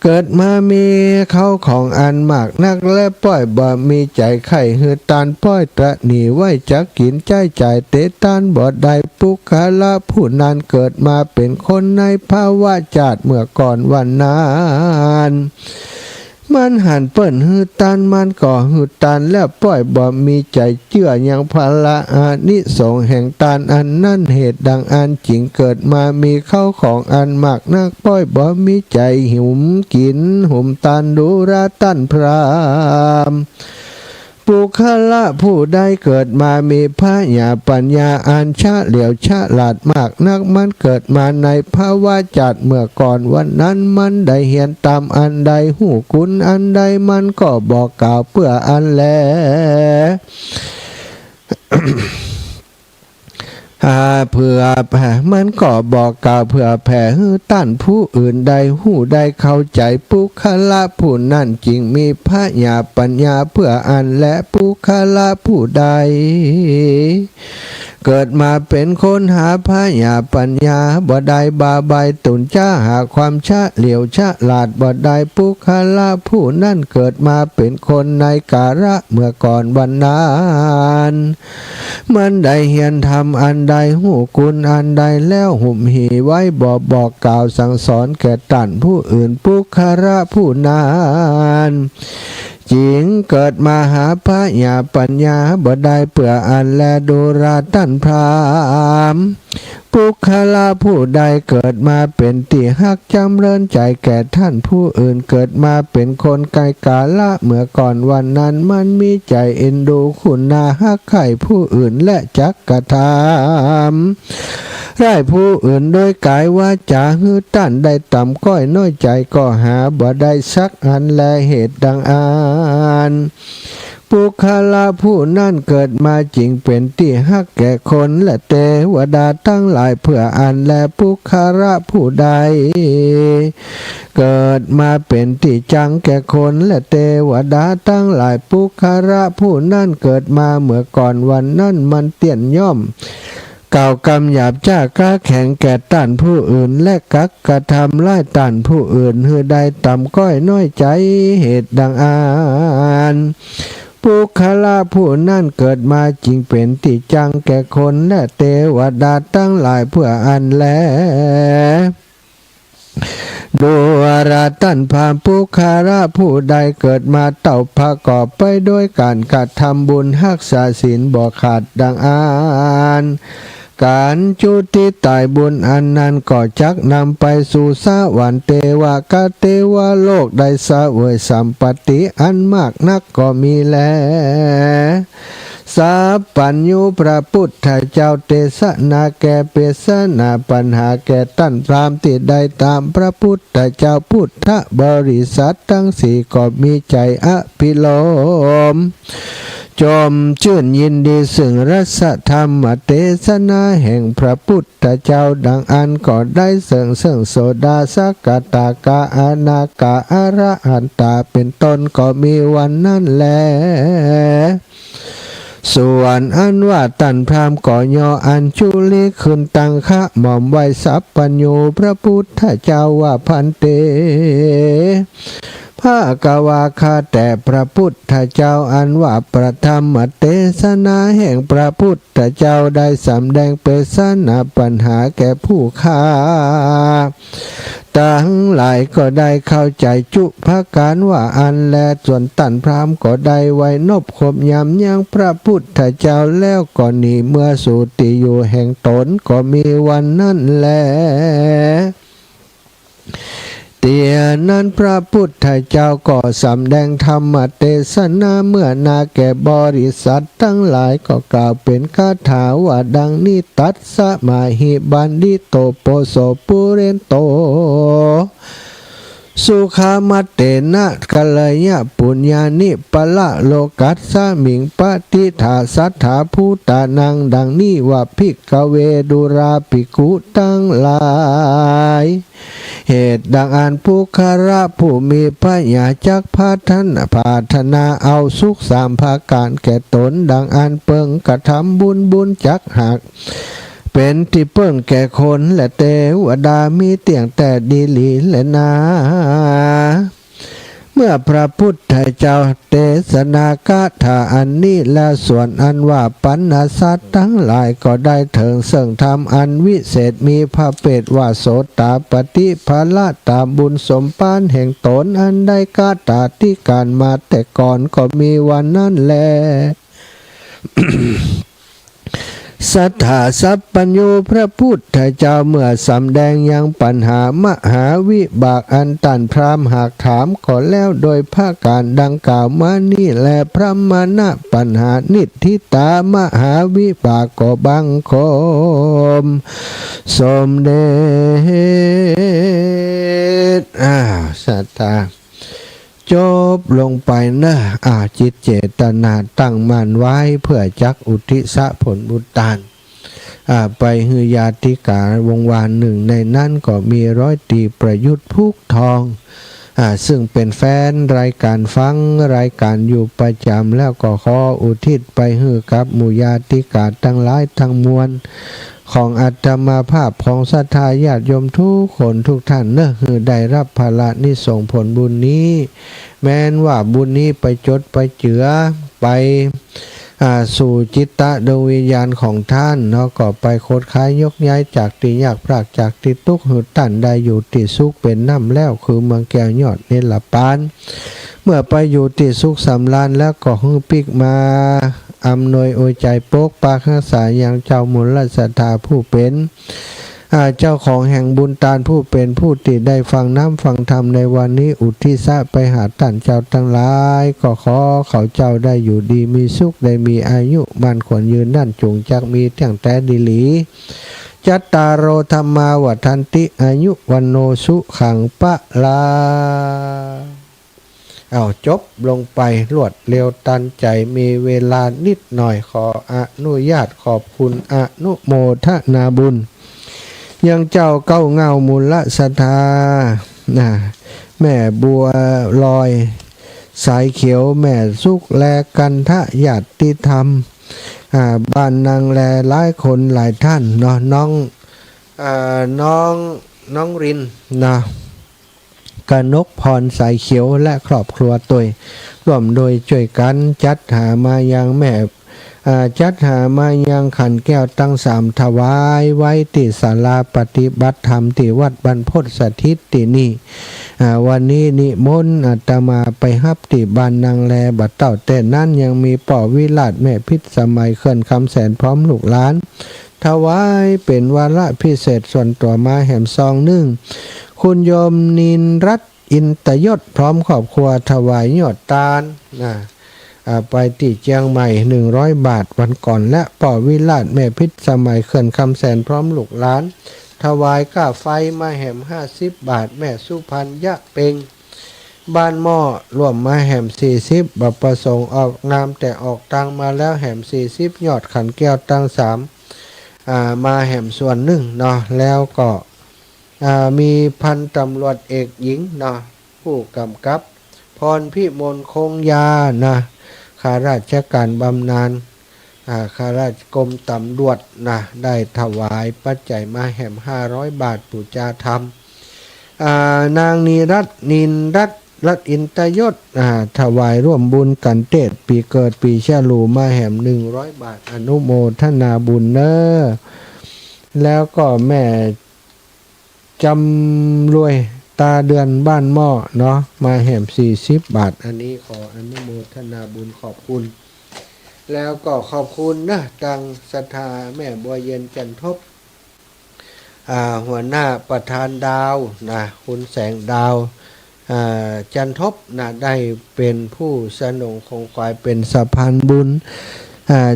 B: เกิดมามีเขาของอันมากนักและป้อยบ่มีใจไข่หือตานป้อยตระหนีไว้จักกินใจใจเตตานบ่ได้ปุคละผู้นั้นเกิดมาเป็นคนในภาวะจาดเมื่อก่อนวันนั้นมันหันเปิ้นหือตานมันก่อหือตานแล้วป้อยบ่มีใจเชื่อยังพละอานิสงส์แห่งตานอันนั่นเหตุดังอันจริงเกิดมามีเข้าของอันมากนักป้อยบ่มีใจหิวกินหุมตานดูราตันพรามปุคละผู้ใดเกิดมามีพระญาปัญญาอันชะเหลียวชะหลาดมากนักมันเกิดมาในภาวะจัดเมื่อก่อนวันนั้นมันได้เหียนตามอันใดหูกุนอันใดมันก็บอกกล่าวเพื่ออันแล เพื่อแผ่มันก็บอกกล่าวเพื่อแผ่ให้ต้านผู้อื่นใดหูใดเข้าใจปุคละผู้นั้นจริงมีพระญาปัญญาเพื่ออันและปุคละผู้ใดเกิดมาเป็นคนหาพระญาปัญญาบ่ได้บาใบตุนจ้าหาความชะเหลียวชะหลาดบ่ได้ปุคละผู้นั้นเกิดมาเป็นคนในกาละเมื่อก่อนวันนั้นมันได้เฮียนทำอันใดหูกุลอันใดแล้วหุ่มหีไว้บอกกล่าวสั่งสอนแก่ตันผู้อื่นปุคละผู้นั้นจริงเกิดมาหาพระญาปัญญาบ่ได้เปื่ออันแลดูราตันพรามปุคละผู้ใดเกิดมาเป็นที่ฮักจำเริญใจแก่ท่านผู้อื่นเกิดมาเป็นคนไกลกาละเมื่อก่อนวันนั้นมันมีใจเอ็นดูคุณนาฮักไข่ผู้อื่นและจักกระทำไร้ผู้อื่นโดยกายวาจาหือตันได้ต่ำก้อยน้อยใจก็หาบ่ได้สักอันแลเหตุดังอันป ปุคละผู้นั่นเกิดมาจริงเป็นที่ฮักแก่คนและเทวดาทั้งหลายเพื่ออันและปุคละผู้ใดเกิดมาเป็นที่จังแก่คนและเทวดาทั้งหลายปุคละผู้นั่นเกิดมาเมื่อก่อนวันนั้นมันเตี้ยนย่อมกล่าวกำหยาบจ้ากล้าแข็งแก่ต้านผู้อื่นและกักกระทำไล่ต้านผู้อื่นหือใดต่ำก้อยน้อยใจเหตุดังอ่านปุคละผู้นั่นเกิดมาจริงเป็นที่จังแก่คนและเทวดาทั้งหลายเพื่ออันแลดูราตันพามปุคละผู้ใดเกิดมาเต่าประกอบไปด้วยการกระทำบุญรักษาศีลบ่ขาดดังอ่านการจุติตายบุญอันนั้นก็จักนำไปสู่สวรรค์เทวกะเทวโลกได้เสวยสัมปติอันมากนักก็มีแลสัพพัญญูพระพุทธเจ้าเทศนาแก่เปสนาปัญหาแก่ท่านพราหมณ์ที่ได้ตามพระพุทธเจ้าพุทธบริษัททั้งสี่ก็มีใจอภิโลมจมชื่นยินดีซึ่งรัศธรรมเทศนาแห่งพระพุทธเจ้าดังอันก็ได้เสื่องโสดาสกตากาอานากาอรหันตาเป็นต้นก็มีวันนั้นแลส่วนอันว่าตันพรามก่อยออันจุลิขึ้นตังคะหม่อมไว้สัพพัญญูพระพุทธเจ้าว่าพันเตพระกวาคาแต่พระพุทธเจ้าอันว่าประธรรมเทศนาแห่งพระพุทธเจ้าได้สำแดงเปสนาปัญหาแก่ผู้ค้าทั้งหลายก็ได้เข้าใจจุภาการว่าอันแลส่วนตันพรามก็ได้ไว้นบขบยำยังพระพุทธเจ้าแล้วก็หนีเมื่อสุติอยู่แห่งตนก็มีวันนั้นแลเตียนั้นพระพุทธเจ้าก็สำแดงธรรมเทศนาเมื่อนาแก่บริษัททั้งหลายก็กล่าวเป็นคาถาว่าดังนี้ตัสสะมาหิบันดิโตโปโสปุเรนโตสุขามัตเตนะกัลยะปุญญานิปะละโลกัสสะมิงปฏิทาสัทธาภูตานังดังนี้ว่าภิกขเวดุราภิกขุทั้งหลายเหตุดังอันปุคละผู้มีพญาจักพัฒนาเอาสุขสามภาการแก่ตนดังอันเปิงกระทำบุญจักหักเป็นที่เพิ่งแก่คนและเทวดามีเตียงแต่ดีหลีและนาเมื่อพระพุทธเจ้าเทศนาคาถาอันนี้แล้วส่วนอันว่าปัญหาสัตว์ทั้งหลายก็ได้ถึงซึ่งธรรมอันวิเศษมีพระเปรตว่าโสตาปฏิภาละตามบุญสมปานแห่งตนอันได้คาถาที่การมาแต่ก่อนก็มีวันนั้นแล สัทธาสัพพัญญูพระพุทธเจ้าเมื่อสำแดงยังปัญหามหาวิบากอันตันพรามหากถามก่อนแล้วโดยภาคการดังกล่าวมานี่แลพระมานะปัญหานิทธิตามหาวิบากก็บังคมสมเด็จสัทธาจบลงไปนะจิตเจตนาตั้งมั่นไว้เพื่อจักอุทิศผลบุญทานไปฮือญาติกาวงวานหนึ่งในนั้นก็มีร้อยตรีประยุทธ์พุกทองซึ่งเป็นแฟนรายการฟังรายการอยู่ประจำแล้วก็ขออุทิศไปฮือกับหมู่ญาติกาทั้งหลายทั้งมวลของอาตมาภาพของศรัทธาญาติโยมทุกคนทุกท่านคือได้รับภาระนิสงผลบุญนี้แม้นว่าบุญนี้ไปจดไปเจือไปสู่จิตตะดวงวิญญาณของท่านเนาะก็ไปโคดค้ายยกย้ายจากที่ยากพรากจากที่ทุกข์หืดตันได้อยู่ที่สุขเป็นน้ำแล้วคือเมืองแก้วยอดเนลปานเมื่อไปอยู่ที่สุขสำราญแล้วก็ฮือปิกมาอำนวยอวยใจปกปักรักษาอย่างเจ้ามูลศรัทธาผู้เป็นเจ้าของแห่งบุญตาลผู้เป็นผู้ติได้ฟังน้ำฟังธรรมในวันนี้อุทิศไปหาท่านเจ้าทั้งหลายก็ขอเขาเจ้าได้อยู่ดีมีสุขได้มีอายุมั่นขวัญยืนนั่นจงจักมีตั้งแต่ดีหลีจัตตารโอธรรมาวัฏันติอายุวันโนสุขังปะลา เอาจบลงไปรวดเร็วตันใจมีเวลานิดหน่อยขออนุญาตขอบคุณอนุโมทนาบุญยังเจ้าเก้าเงามูลศรัทธาแม่บัวลอยสายเขียวแม่สุกแลกันทะญาติธรรมบ้านนางแลหลายคนหลายท่านเนาะน้องรินนะกนกพรสายเขียวและครอบครัวตัวร่วมโดยช่วยกันจัดหามายังแม่จัดหามายังขันแก้วตั้งสามถวายไว้ที่ศาลาปฏิบัติธรรมที่วัดบรรพตสถิตที่นี่วันนี้นิมนต์อาตมาไปฮับที่บ้านนางแลบัดเต่าแต่นั้นยังมีป่อวิราชแม่พิษสมัยเคลื่อนคำแสนพร้อมลูกหลานถวายเป็นวาระพิเศษส่วนตัวมาแหมซองนึ่งคุณโยมนินรัตน์อินตยศพร้อมครอบครัวถวายยอดตาลไปที่เชียงใหม่100 บาทวันก่อนและป่อวิราชแม่พิษสมัยเขื่อนคำแสนพร้อมลูกหลานถวายก้าไฟมาแหม50 บาทแม่สุพันยะเปงบ้านหม้อรวมมาแหม40บัพประสงค์ออกนามแต่ออกตังมาแล้วแหม40ยอดขันแก้วตัง3มาแหมส่วนหนึ่งเนาะแล้วก็มีพันตำรวจเอกหญิงนะผู้กำกับพรพิมลคงยานะข้าราชการบำนาญข้าราชกรมตำรวจนะได้ถวายปัจจัยมาแหม500 บาทปูจาธรรมนางนินรัตน์อินตยศถวายร่วมบุญกันเทศปีเกิดปีฉลูมาแหม100 บาทอนุโมทนาบุญเนอแล้วก็แม่จำรวยตาเดือนบ้านหม้อเนาะมาแหม40 บาทอันนี้ขออนุโมทนาบุญขอบคุณแล้วก็ขอบคุณนะตังศรัทธาแม่บัวเย็นจันทบหัวหน้าประธานดาวนะคุณแสงดาวจันทบนะได้เป็นผู้สนองคงควายเป็นสะพานบุญ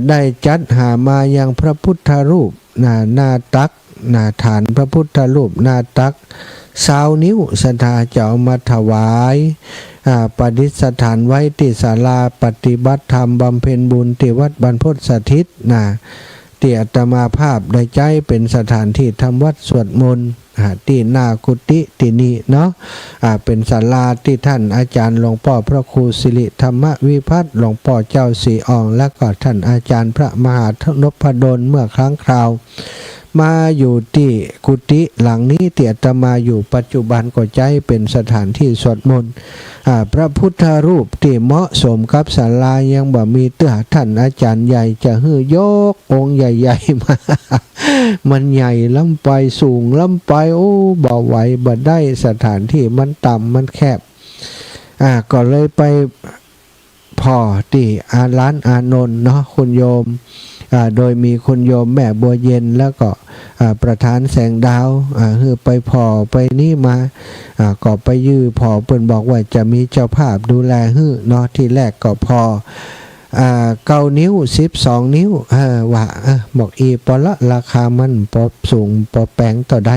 B: ได้จัดหามายังพระพุทธรูปหน้าตักฐานพระพุทธรูปหน้าตัก20 นิ้วศรัทธาจะเอามาถวายประดิษฐานไว้ที่ศาลาปฏิบัติธรรมบำเพ็ญบุญที่วัดบรรพตสถิตที่อาตมาภาพได้ใจเป็นสถานที่ทำวัดสวดมนต์ที่หน้ากุฏิที่นี่เนาะเป็นศาลาที่ท่านอาจารย์หลวงพ่อพระครูสิริธรรมวิพัฒน์หลวงพ่อเจ้าศรีอ่องและก็ท่านอาจารย์พระมหานพดลเมื่อครั้งคราวมาอยู่ที่กุฏิหลังนี้ที่อาตมาอยู่ปัจจุบันก็ใจเป็นสถานที่สวดมนต์พระพุทธรูปที่เหมาะสมกับศาลายังบ่มีเตื้อท่านอาจารย์ใหญ่จะฮือยกองค์ใหญ่ๆมามันใหญ่ล้ำไปสูงล้ำไปโอ้บ่ไหวบ่ได้สถานที่มันต่ำมันแคบก็เลยไปพอที่ร้านอานนท์เนาะคุณโยมโดยมีคุณโยมแม่บัวเย็นแล้วก็ประธานแสงดาวคือไปพอไปนี่มาก็ไปยื้อพอเปิ้นบอกว่าจะมีเจ้าภาพดูแลฮื้อเนาะที่แรกก็พอ9 นิ้ว12 นิ้วว่าบอกอีปอละราคามันปอสูงปอแปลงต่อใด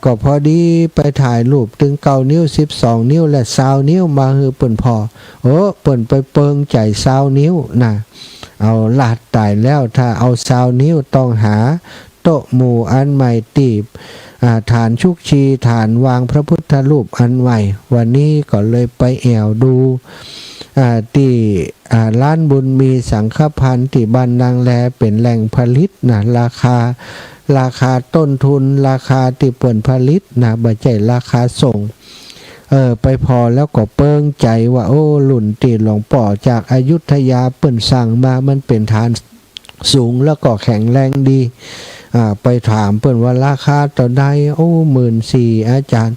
B: ก็พอดีไปถ่ายรูปถึง9 นิ้ว12 นิ้วและ20 นิ้วมาคือเปิ้นพอโอ้เปิ้นไปเปิงใจ20 นิ้วนะเอาลาดตายแล้วถ้าเอา20 นิ้วต้องหาโต๊ะหมู่อันใหม่ตีบฐานชุกชีฐานวางพระพุทธรูปอันใหม่วันนี้ก็เลยไปแอวดูที่ร้านบุญมีสังฆพันธ์ที่บ้านนางแลเป็นแหล่งผลิตราคาต้นทุนราคาที่เปิ่นผลิตบ่ใช่ราคาส่งไปพอแล้วก็เปิ้งใจว่าโอ้หลุ่นตีหลวงป่อจากอยุธยาเปิ้นสั่งมามันเป็นฐานสูงแล้วก็แข็งแรงดีไปถามเปิ้นว่าราคาต่อใดโอ้14,000อาจารย์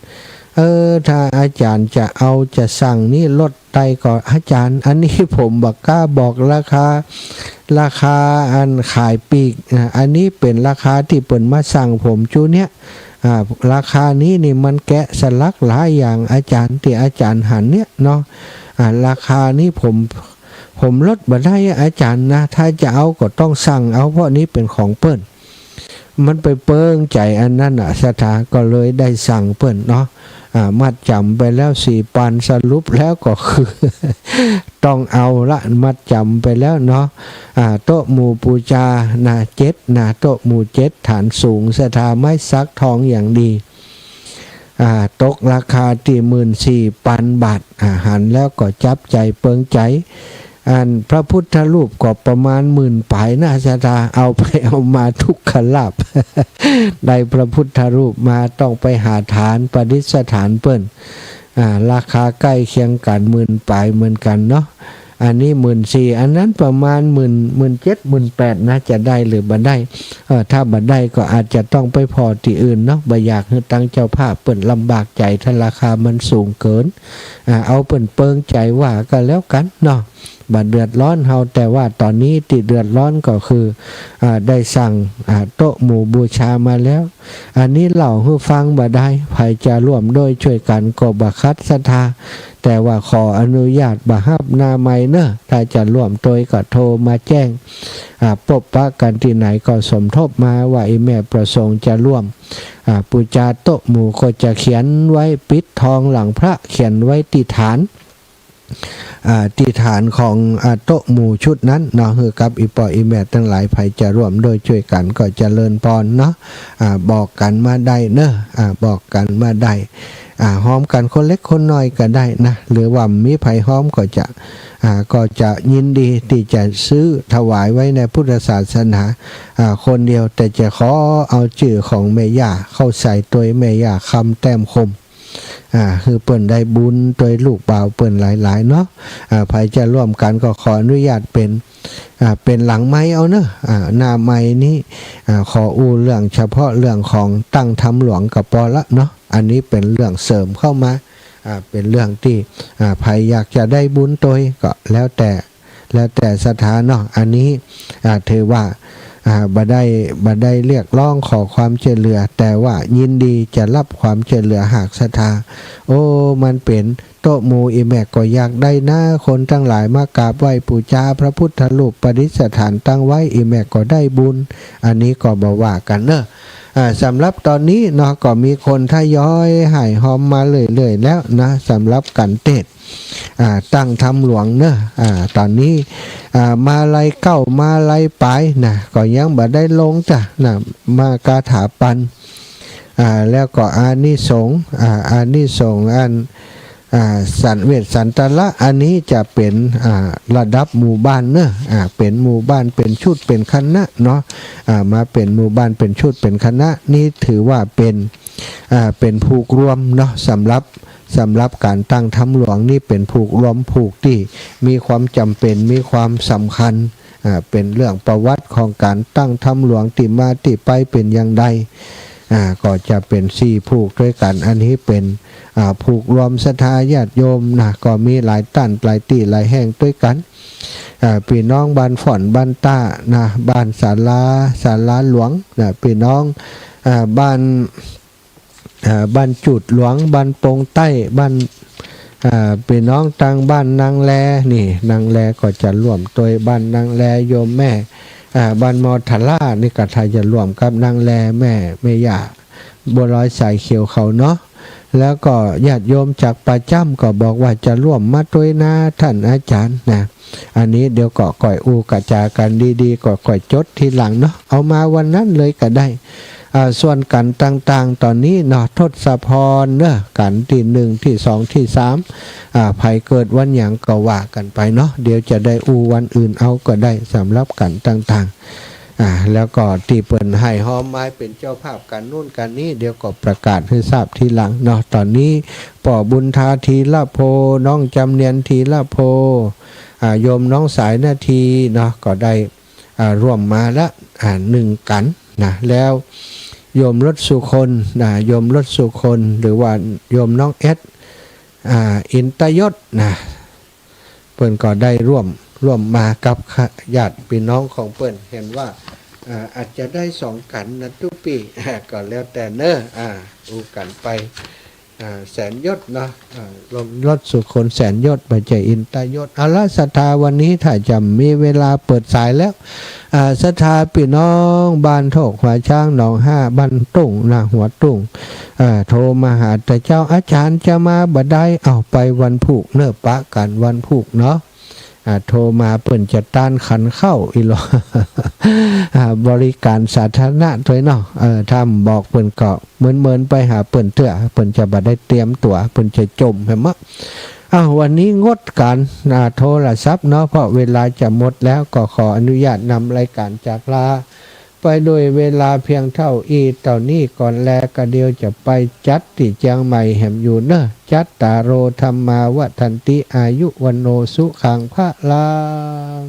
B: ถ้าอาจารย์จะเอาจะสั่งนี่ลดไตก่อนอาจารย์อันนี้ผมบักกล้าบอกราคาอันขายปีกอันนี้เป็นราคาที่เปิ้นมาสั่งผมจูเนี้ยราคานี้นี่มันแกะสลักหลายอย่างอาจารย์ที่อาจารย์หันเนี่ยเนาะราคานี้ผมลดบ่ได้อาจารย์นะถ้าจะเอาก็ต้องสั่งเอาเพราะนี้เป็นของเปิ้นมันไปเปิ้งใจอันนั้นศรัทธาก็เลยได้สั่งเปิ้นเนาะ มัดจำไปแล้ว4,000สรุปแล้วก็คือ ต้องเอาละมัดจำไปแล้วเนาะโต๊ะหมู่ปูชา7โต๊ะหมู่7ฐานสูงสถาไม้ซักทองอย่างดีตกราคาที่14,000 บาทหันแล้วก็จับใจเปิงใจพระพุทธรูปก็ประมาณ10,000 ปลายนะศรัทธาเอาไปเอามาทุกขลาภ ได้พระพุทธรูปมาต้องไปหาฐานประดิษฐานเปิ้นราคาใกล้เคียงกัน10,000 ปลายเหมือนกันเนาะอันนี้14,000อันนั้นประมาณ17,000 18,000นะจะได้หรือบ่ได้ถ้าบ่ได้ก็อาจจะต้องไปพอที่อื่นเนาะบ่อยากให้ตั้งเจ้าภาพเปิ้นลำบากใจถ้าราคามันสูงเกินเอาเปิ้นเปิงใจว่าก็แล้วกันเนาะบ่เดือดร้อนเฮาแต่ว่าตอนนี้ที่เดือดร้อนก็คือได้สั่งโต๊ะหมู่บูชามาแล้วอันนี้เล่าให้ฟังบ่ได้ใครจะร่วมด้วยช่วยกันก็บ่คัดศรัทธาแต่ว่าขออนุญาตบ่ฮับนาไมเนอะถ้าจะร่วมโดยก็โทรมาแจ้งปบปะกันที่ไหนก็สมทบมาว่าแม่ประสงค์จะร่วมปูชาโต๊ะหมู่ก็จะเขียนไว้ปิดทองหลังพระเขียนไว้ที่ฐานที่ฐานของโต๊ะหมู่ชุดนั้นเนาะคือกับอีปออีแม่ทั้งหลายไผจะร่วมโดยช่วยกันก็เจริญพรเนาะบอกกันมาได้เนอะบอกกันมาได้ห้อมกันคนเล็กคนน้อยก็ได้นะหรือว่ามีไผห้อมก็จะยินดีที่จะซื้อถวายไว้ในพุทธศาสนาคนเดียวแต่จะขอเอาชื่อของแม่ย่าเข้าใส่ตัวแม่ย่าคำแต้มคมคือเปิ่นได้บุญโดยลูกบ่าวเปิ่นหลายๆเนาะใครจะร่วมกันก็ขออนุญาตเป็นหลังไม้เอาเนอะหน้าไม้นี้ขออู้เรื่องเฉพาะเรื่องของตั้งธรรมหลวงกับปอละเนาะอันนี้เป็นเรื่องเสริมเข้ามาเป็นเรื่องที่ใครอยากจะได้บุญโดยก็แล้วแต่สถานเนาะอันนี้ถือว่าบ่ได้เรียกร้องขอความช่วยเหลือแต่ว่ายินดีจะรับความช่วยเหลือหากศรัทธาโอ้มันเป็นโต๊ะหมู่อีแม่ก็อยากได้นะคนทั้งหลายมากราบไหว้บูชาพระพุทธรูปประดิษฐานตั้งไว้อีแม่ก็ได้บุญอันนี้ก็บ่ว่ากันเนอะสำหรับตอนนี้เนาะก็มีคนทยอยให้หอมมาเรื่อยๆแล้วนะสำหรับกันเทศตั้งธรรมหลวงเนอะตอนนี้มาไล่เก้ามาไล่ปลายนะก็ยังบ่ได้ลงจ้ะนะมากาถาปันแล้วก็อานิสงส์อันสันเวชสันตละอันนี้จะเป็นระดับหมู่บ้านเนอะเป็นหมู่บ้านเป็นชุดเป็นคณะเนาะมาเป็นหมู่บ้านเป็นชุดเป็นคณะนี่ถือว่าเป็นผูกรวมเนาะสำหรับการตั้งธรรมหลวงนี่เป็นผูกรวมผูกที่มีความจำเป็นมีความสำคัญเป็นเรื่องประวัติของการตั้งธรรมหลวงที่มาที่ไปเป็นอย่างใดก็จะเป็น4ผูกด้วยกันอันนี้เป็นผูกรวมศรัทธาญาติโยมนะก็มีหลายตั้นหลายตีหลายแห่งด้วยกันพี่น้องบ้านฝ่อนบ้านต้านะบ้านศาลาหลวงนะพี่น้องบ้านจุดหลวงบ้านโปงใต้บ้านพี่น้องทางบ้านนางแลนี่นางแลก็จะร่วมตัวบ้านนางแลโยมแม่บ้านมอทล่านี่ก็ทายจะร่วมกับนางแลแม่ย่าบัวลอยสายเขียวเขาเนาะแล้วก็ญาติโยมจากประจำก็บอกว่าจะร่วมมาด้วยนะท่านอาจารย์นะอันนี้เดี๋ยวก็ก่อยอูกระจากันดีๆก็ก่อยจดทีหลังเนาะเอามาวันนั้นเลยก็ได้ส่วนกันต่างๆตอนนี้เนาะทศพรเนอะกันที่1ที่2ที่3ภัยเกิดวันอย่างก็ว่ากันไปเนาะเดี๋ยวจะได้อูวันอื่นเอาก็ได้สำหรับกันต่างๆแล้วก็ที่เปิ่นให้หอมไม้เป็นเจ้าภาพกันนู่นกันนี้เดี๋ยวก็ประกาศให้ทราบทีหลังเนาะตอนนี้ป่อบุญทาทีละโพน้องจำเนียนทีละโพโยมน้องสายนาทีเนาะก็ได้ร่วมมาละ1กันนะแล้วโยมรถสุคนโยมรถสุคนหรือว่าโยมน้องเอสอินตยศนะเปิ้นก็ได้ร่วมมากับญาติพี่น้องของเปิ้นเห็นว่าอาจจะได้2กันนะทุกปีก็แล้วแต่เนอะดูกันไป แสนยศเนาะลมยศสุคนแสนยศไปใจอินตายศเอาละศรัทธาวันนี้ถ้าจำมีเวลาเปิดสายแล้วศรัทธาพี่น้องบ้านโถกหัวช้างหนองห้าบ้านตุ่งนาหัวตุ่งโทรมาหาแต่เจ้าอาจารย์จะมาบ่ได้เอาไปวันผูกเนื้อปะกันวันผูกเนาะโทรมาเปิ่นจะต้านขันเข้าอีหรอบริการสาธารณะตัวเนาะทำบอกเปิ่นเกาะเหมือนไปหาเปิ่นเถื่อเปิ่นจะบ่ได้เตรียมตั๋วเปิ่นจะจมเห็นมั้ยวันนี้งดการโทรศัพท์เนาะเพราะเวลาจะหมดแล้วก็ขออนุญาตนำรายการจากลาไปโดยเวลาเพียงเท่าเท่านี้ก่อนแลก็เดียวจะไปจัดที่เชียงใหม่แห่มอยู่เนอะจัดตาโรธรรมาวัฒนติอายุวันโนสุขังพระลัง